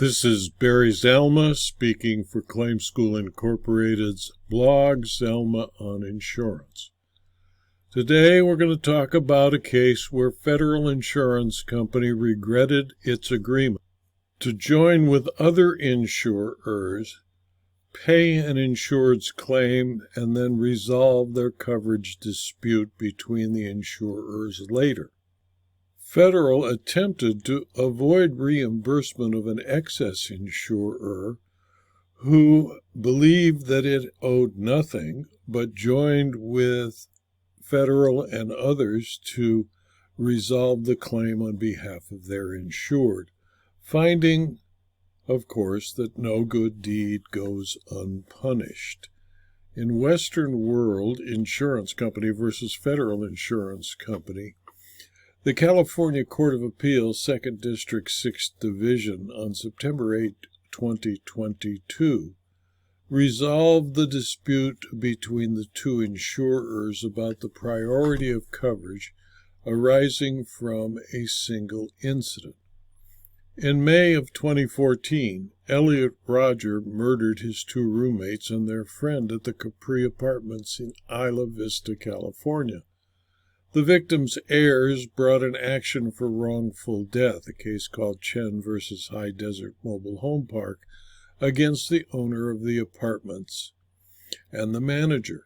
This is Barry Zalma speaking for Claim School Incorporated's blog, Zalma on Insurance. Today we're going to talk about a case where Federal Insurance Company regretted its agreement to join with other insurers, pay an insured's claim, and then resolve their coverage dispute between the insurers later. Federal attempted to avoid reimbursement of an excess insurer who believed that it owed nothing, but joined with Federal and others to resolve the claim on behalf of their insured, finding, of course, that no good deed goes unpunished. In Western World Insurance Company versus Federal Insurance Company, the California Court of Appeals, 2nd District, 6th Division, on September 8, 2022, resolved the dispute between the two insurers about the priority of coverage arising from a single incident. In May of 2014, Elliot Roger murdered his two roommates and their friend at the Capri Apartments in Isla Vista, California. The victim's heirs brought an action for wrongful death, a case called Chen versus Hi-Desert Mobile Home Park, against the owner of the apartments and the manager.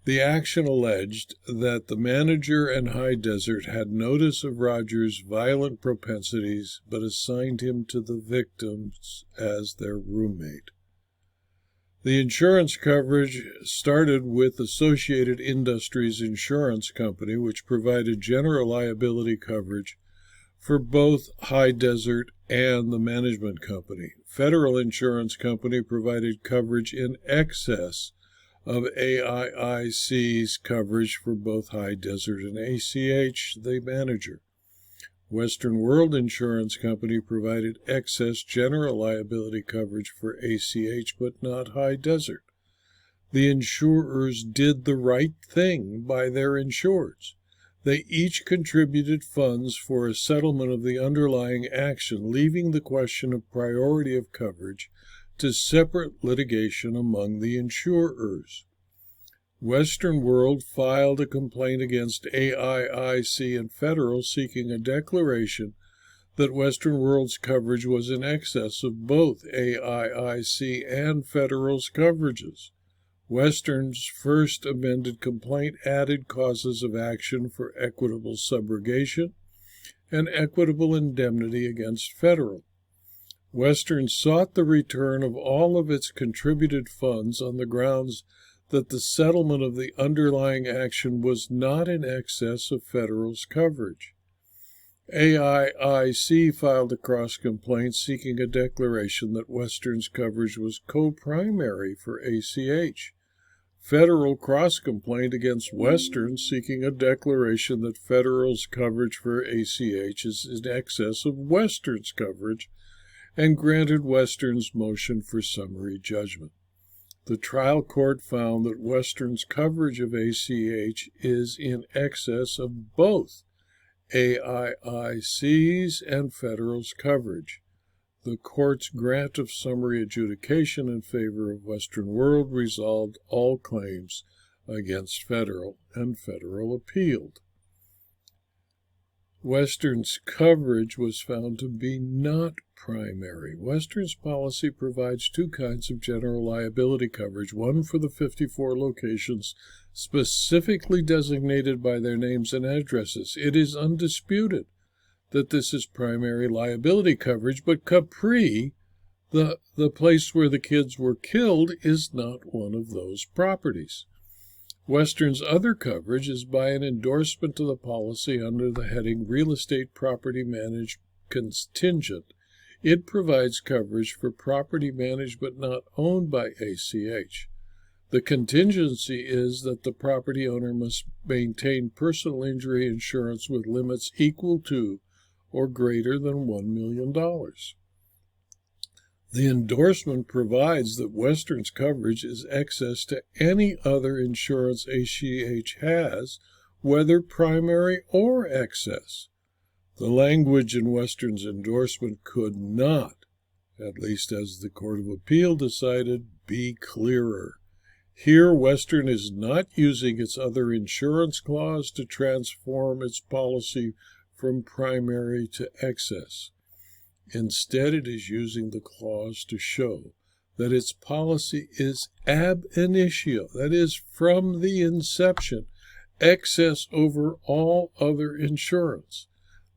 The action alleged that the manager and Hi-Desert had notice of Roger's violent propensities but assigned him to the victims as their roommate. The insurance coverage started with Associated Industries Insurance Company, which provided general liability coverage for both Hi-Desert and the management company. Federal Insurance Company provided coverage in excess of AIIC's coverage for both Hi-Desert and ACH, the manager. Western World Insurance Company provided excess general liability coverage for ACH but not Hi-Desert. The insurers did the right thing by their insureds. They each contributed funds for a settlement of the underlying action, leaving the question of priority of coverage to separate litigation among the insurers. Western World filed a complaint against AIIC and Federal seeking a declaration that Western World's coverage was in excess of both AIIC and Federal's coverages. Western's first amended complaint added causes of action for equitable subrogation and equitable indemnity against Federal. Western sought the return of all of its contributed funds on the grounds that the settlement of the underlying action was not in excess of Federal's coverage. AIIC filed a cross-complaint seeking a declaration that Western's coverage was co-primary for ACH. Federal cross-complaint against Western seeking a declaration that Federal's coverage for ACH is in excess of Western's coverage, and granted Western's motion for summary judgment. The trial court found that Western's coverage of ACH is in excess of both AIIC's and Federal's coverage. The court's grant of summary adjudication in favor of Western World resolved all claims against Federal, and Federal appealed. Western's coverage was found to be not primary. Western's policy provides two kinds of general liability coverage, one for the 54 locations specifically designated by their names and addresses. It is undisputed that this is primary liability coverage, but Capri, the place where the kids were killed, is not one of those properties. Western's other coverage is by an endorsement to the policy under the heading Real Estate Property Managed Contingent. It provides coverage for property managed but not owned by ACH. The contingency is that the property owner must maintain personal injury insurance with limits equal to or greater than $1 million. The endorsement provides that Western's coverage is excess to any other insurance ACH has, whether primary or excess. The language in Western's endorsement could not, at least as the Court of Appeal decided, be clearer. Here, Western is not using its other insurance clause to transform its policy from primary to excess. Instead, it is using the clause to show that its policy is ab initio, that is, from the inception, excess over all other insurance.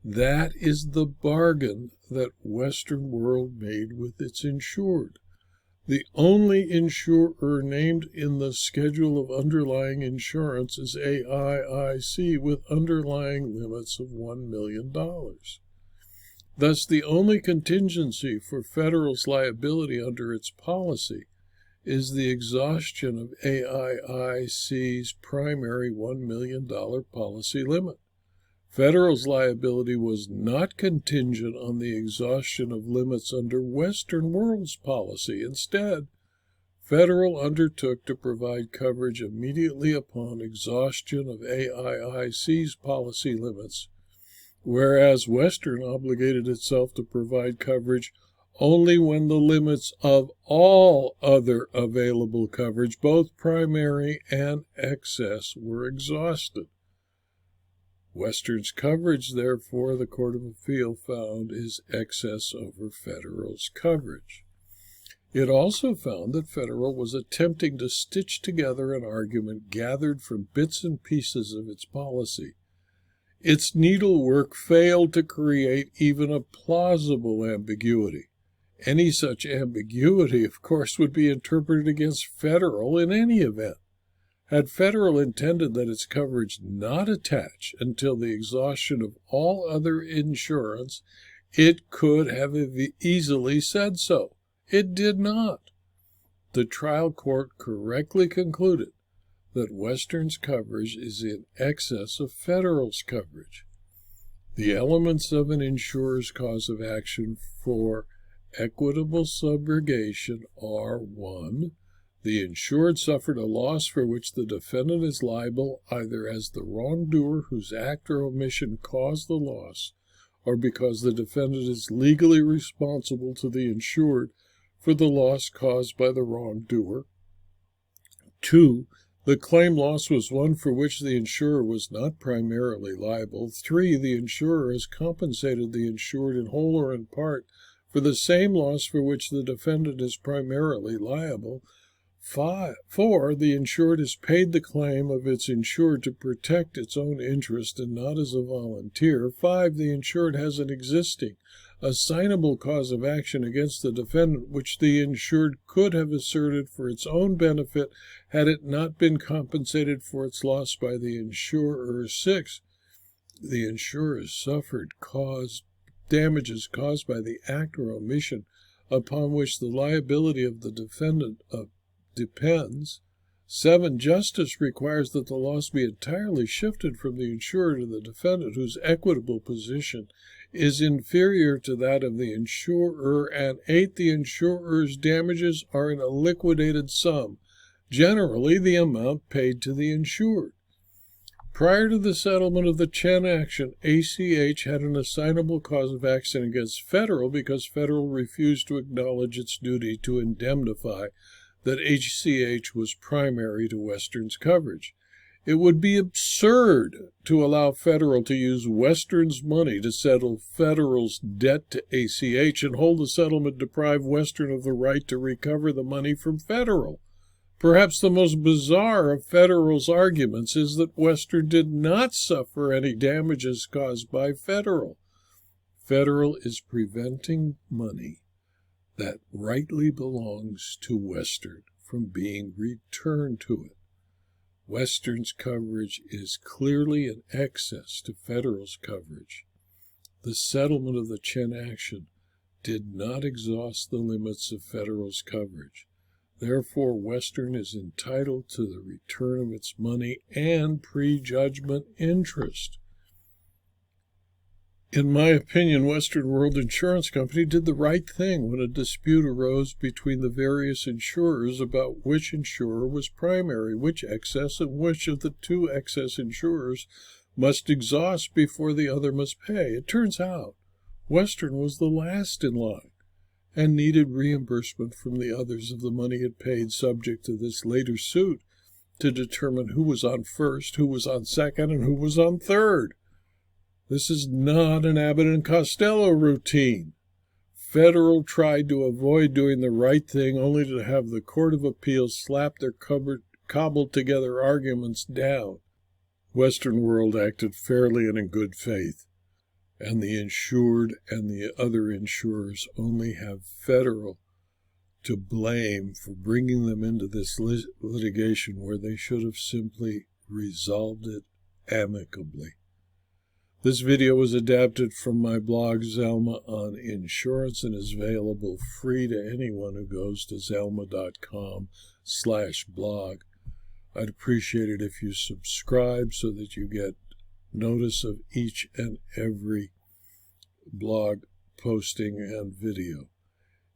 That is the bargain that Western World made with its insured. The only insurer named in the schedule of underlying insurance is AIIC with underlying limits of $1 million. Thus, the only contingency for Federal's liability under its policy is the exhaustion of AIIC's primary $1 million policy limit. Federal's liability was not contingent on the exhaustion of limits under Western World's policy. Instead, Federal undertook to provide coverage immediately upon exhaustion of AIIC's policy limits, whereas Western obligated itself to provide coverage only when the limits of all other available coverage, both primary and excess, were exhausted. Western's coverage, therefore, the Court of Appeal found, is excess over Federal's coverage. It also found that Federal was attempting to stitch together an argument gathered from bits and pieces of its policy. Its needlework failed to create even a plausible ambiguity. Any such ambiguity, of course, would be interpreted against Federal in any event. Had Federal intended that its coverage not attach until the exhaustion of all other insurance, it could have easily said so. It did not. The trial court correctly concluded that Western's coverage is in excess of Federal's coverage. The elements of an insurer's cause of action for equitable subrogation are: 1. The insured suffered a loss for which the defendant is liable either as the wrongdoer whose act or omission caused the loss, or because the defendant is legally responsible to the insured for the loss caused by the wrongdoer. 2. The claim loss was one for which the insurer was not primarily liable. 3. The insurer has compensated the insured in whole or in part for the same loss for which the defendant is primarily liable. 4. The insured has paid the claim of its insured to protect its own interest and not as a volunteer. 5. The insured has an existing, assignable cause of action against the defendant which the insured could have asserted for its own benefit had it not been compensated for its loss by the insurer. 6. The insurer has suffered damages caused by the act or omission upon which the liability of the defendant depends. 7. Justice requires that the loss be entirely shifted from the insurer to the defendant whose equitable position is inferior to that of the insurer. And 8. The insurer's damages are in a liquidated sum, generally the amount paid to the insured. Prior to the settlement of the Chen action, ACH had an assignable cause of action against Federal because Federal refused to acknowledge its duty to indemnify that ACH was primary to Western's coverage. It would be absurd to allow Federal to use Western's money to settle Federal's debt to ACH and hold the settlement deprive Western of the right to recover the money from Federal. Perhaps the most bizarre of Federal's arguments is that Western did not suffer any damages caused by Federal. Federal is preventing money that rightly belongs to Western from being returned to it. Western's coverage is clearly in excess to Federal's coverage. The settlement of the Chen action did not exhaust the limits of Federal's coverage. Therefore, Western is entitled to the return of its money and prejudgment interest. In my opinion, Western World Insurance Company did the right thing when a dispute arose between the various insurers about which insurer was primary, which excess, and which of the two excess insurers must exhaust before the other must pay. It turns out Western was the last in line and needed reimbursement from the others of the money it paid, subject to this later suit to determine who was on first, who was on second, and who was on third. This is not an Abbott and Costello routine. Federal tried to avoid doing the right thing only to have the Court of Appeals slap their cobbled together arguments down. Western World acted fairly and in good faith, and the insured and the other insurers only have federal to blame for bringing them into this litigation where they should have simply resolved it amicably. This video was adapted from my blog Zelma on Insurance and is available free to anyone who goes to zelma.com/blog. I'd appreciate it if you subscribe so that you get notice of each and every blog posting and video.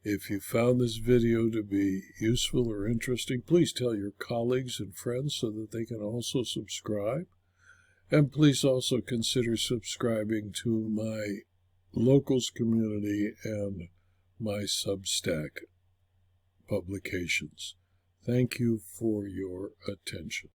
If you found this video to be useful or interesting, please tell your colleagues and friends so that they can also subscribe. And please also consider subscribing to my locals community and my Substack publications. Thank you for your attention.